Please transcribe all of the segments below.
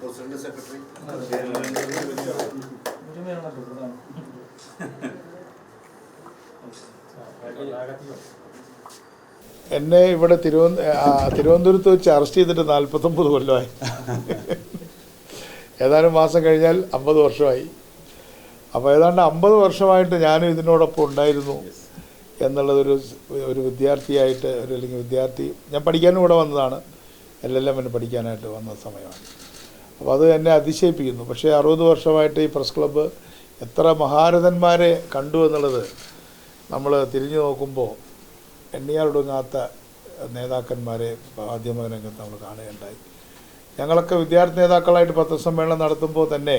President secretary എന്നെ ഇവിടെ തിരുവനന്തപുരത്ത് വെച്ച് അറസ്റ്റ് ചെയ്തിട്ട് 49 കൊല്ലമായി. ഏതാനും മാസം കഴിഞ്ഞാൽ 50 വർഷമായി. അപ്പോൾ ഏതാണ്ട് 50 വർഷമായിട്ട് ഞാനും ഇതിനോടൊപ്പം ഉണ്ടായിരുന്നു എന്നുള്ളതൊരു വിദ്യാർത്ഥിയായിട്ട് അല്ലെങ്കിൽ ഞാൻ പഠിക്കാനും ഇവിടെ വന്നതാണ്. LLM പഠിക്കാനായിട്ട് വന്ന സമയമാണ്. അപ്പോൾ അത് എന്നെ അതിശയിപ്പിക്കുന്നു. പക്ഷേ 60 വർഷമായിട്ട് ഈ പ്രസ് ക്ലബ്ബ് എത്ര മഹാരഥന്മാരെ കണ്ടു എന്നുള്ളത് നമ്മൾ തിരിഞ്ഞു നോക്കുമ്പോൾ എണ്ണിയാലൊടുങ്ങാത്ത നേതാക്കന്മാരെ മാധ്യമ രംഗത്ത് നമ്മൾ കാണുകയുണ്ടായി. ഞങ്ങളൊക്കെ വിദ്യാർത്ഥി നേതാക്കളായിട്ട് പത്രസമ്മേളനം നടത്തുമ്പോൾ തന്നെ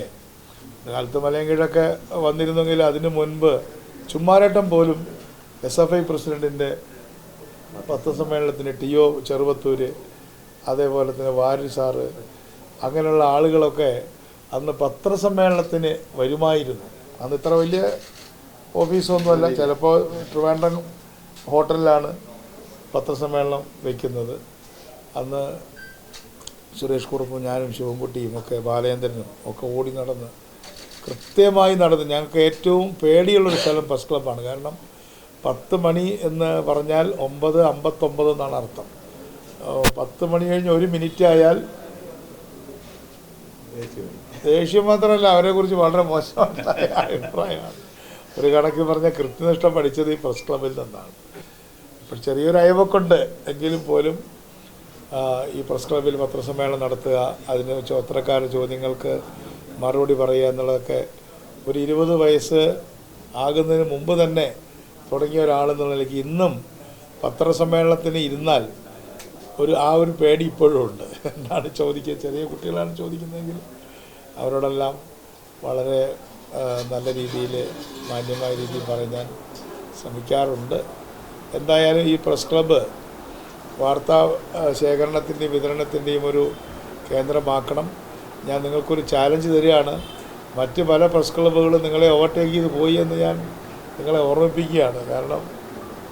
കാലത്ത് മലയങ്കീഴൊക്കെ വന്നിരുന്നെങ്കിൽ അതിനു മുൻപ് ചുമ്മാരേട്ടൻ പോലും SFI പ്രസിഡൻറ്റിൻ്റെ പത്രസമ്മേളനത്തിന് TO ചെറുവത്തൂർ, അതേപോലെ തന്നെ വാരി സാറ്, അങ്ങനെയുള്ള ആളുകളൊക്കെ അന്ന് പത്രസമ്മേളനത്തിന് വരുമായിരുന്നു. അന്ന് ഇത്ര വലിയ ഓഫീസൊന്നുമല്ല, ചിലപ്പോൾ ട്രിവാൻഡ്രം ഹോട്ടലിലാണ് പത്രസമ്മേളനം വയ്ക്കുന്നത്. അന്ന് സുരേഷ് കുറുപ്പും ഞാനും ശിവൻകുട്ടിയും ഒക്കെ ബാലേന്ദ്രനും ഒക്കെ ഓടി നടന്ന് കൃത്യമായി നടന്ന് ഞങ്ങൾക്ക് ഏറ്റവും പേടിയുള്ളൊരു സ്ഥലം പ്രസ് ക്ലബ്ബാണ്. കാരണം 10 മണി എന്ന് പറഞ്ഞാൽ 9:59 എന്നാണ് അർത്ഥം. 10 മണി കഴിഞ്ഞ് 1 മിനിറ്റ് ആയാൽ ദേഷ്യം മാത്രമല്ല, അവരെക്കുറിച്ച് വളരെ മോശമായ അഭിപ്രായമാണ്. ഒരു കണക്ക് പറഞ്ഞാൽ കൃത്യനിഷ്ഠ പഠിച്ചത് ഈ പ്രസ് ക്ലബ്ബിൽ നിന്നാണ്. ഇപ്പോൾ ചെറിയൊരു അയവൊക്കെയുണ്ട് എങ്കിലും പോലും ഈ പ്രസ് ക്ലബ്ബിൽ പത്രസമ്മേളനം നടത്തുക, അതിന് പത്രക്കാരുടെ ചോദ്യങ്ങൾക്ക് മറുപടി പറയുക എന്നുള്ളതൊക്കെ ഒരു 20 വയസ്സ് ആകുന്നതിന് മുമ്പ് തന്നെ തുടങ്ങിയ ഒരാളെന്നുള്ള നിലയ്ക്ക് ഇന്നും പത്രസമ്മേളനത്തിന് ഇരുന്നാൽ ആ ഒരു പേടി ഇപ്പോഴും ഉണ്ട്. എന്നാണ് ചോദിക്കുക, ചെറിയ കുട്ടികളാണ് ചോദിക്കുന്നതെങ്കിൽ അവരോടെല്ലാം വളരെ നല്ല രീതിയിൽ മാന്യമായ രീതിയിൽ പറയാൻ ശ്രമിക്കാറുണ്ട്. എന്തായാലും ഈ പ്രസ് ക്ലബ്ബ് വാർത്താ ശേഖരണത്തിൻ്റെയും വിതരണത്തിൻ്റെയും ഒരു കേന്ദ്രമാക്കണം. ഞാൻ നിങ്ങൾക്കൊരു ചാലഞ്ച് തരികയാണ്. മറ്റ് പല പ്രസ് ക്ലബ്ബുകളും നിങ്ങളെ ഓവർടേക്ക് ചെയ്ത് പോയി എന്ന് ഞാൻ നിങ്ങളെ ഓർമ്മിപ്പിക്കുകയാണ്. കാരണം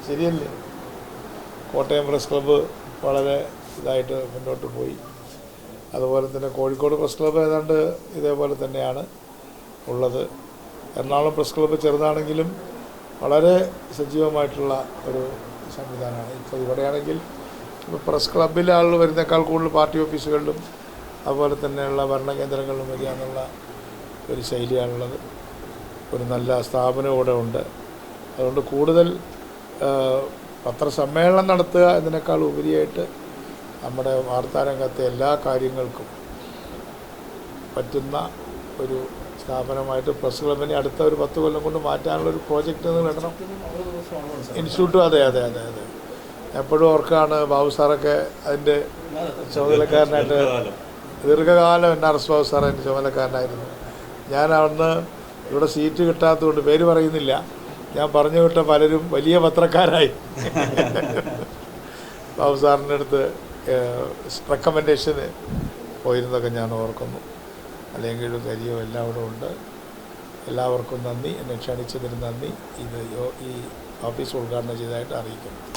ശരിയല്ലേ, കോട്ടയം പ്രസ് ക്ലബ്ബ് വളരെ ഇതായിട്ട് മുന്നോട്ട് പോയി. അതുപോലെ തന്നെ കോഴിക്കോട് പ്രസ് ക്ലബ്ബ് ഏതാണ്ട് ഇതേപോലെ തന്നെയാണ് ഉള്ളത്. എറണാകുളം പ്രസ് ക്ലബ്ബ് ചെറുതാണെങ്കിലും വളരെ സജീവമായിട്ടുള്ള ഒരു സംവിധാനമാണ്. ഇപ്പോൾ ഇവിടെയാണെങ്കിൽ പ്രസ് ക്ലബ്ബിലെ ആളുകൾ വരുന്നേക്കാൾ കൂടുതൽ പാർട്ടി ഓഫീസുകളിലും അതുപോലെ തന്നെയുള്ള ഭരണകേന്ദ്രങ്ങളിലും വരിക എന്നുള്ള ഒരു ശൈലിയാണുള്ളത്. ഒരു നല്ല സ്ഥാപനം ഇവിടെ ഉണ്ട്. അതുകൊണ്ട് കൂടുതൽ പത്രസമ്മേളനം നടത്തുക എന്നതിനേക്കാൾ ഉപരിയായിട്ട് നമ്മുടെ വാർത്താരംഗത്തെ എല്ലാ കാര്യങ്ങൾക്കും പറ്റുന്ന ഒരു സ്ഥാപനമായിട്ട് പ്രസ് ക്ലബിനെ അടുത്ത ഒരു 10 കൊല്ലം കൊണ്ട് മാറ്റാനുള്ളൊരു പ്രോജക്റ്റ് നടണം. ഇൻസ്റ്റിറ്റ്യൂട്ടും അതെ. എപ്പോഴും ഓർക്കാണ് ബാബു സാറൊക്കെ അതിൻ്റെ ചുമതലക്കാരനായിട്ട് ദീർഘകാലം NRS ബാബു സാർ അതിൻ്റെ ചുമതലക്കാരനായിരുന്നു. ഞാൻ അന്ന് ഇവിടെ സീറ്റ് കിട്ടാത്തതുകൊണ്ട് പേര് പറയുന്നില്ല, ഞാൻ പറഞ്ഞു വിട്ട പലരും വലിയ പത്രക്കാരായി. ബാബു സാറിൻ്റെ അടുത്ത് റെക്കമെൻഡേഷന് പോയിരുന്നൊക്കെ ഞാൻ ഓർക്കുന്നു. അല്ലെങ്കിൽ കരിയോ എല്ലാവരും ഉണ്ട്. എല്ലാവർക്കും നന്ദി. എന്നെ ക്ഷണിച്ചതിന് നന്ദി. ഈ ഓഫീസ് ഉദ്ഘാടനം ചെയ്തതായിട്ട് അറിയിക്കുന്നു.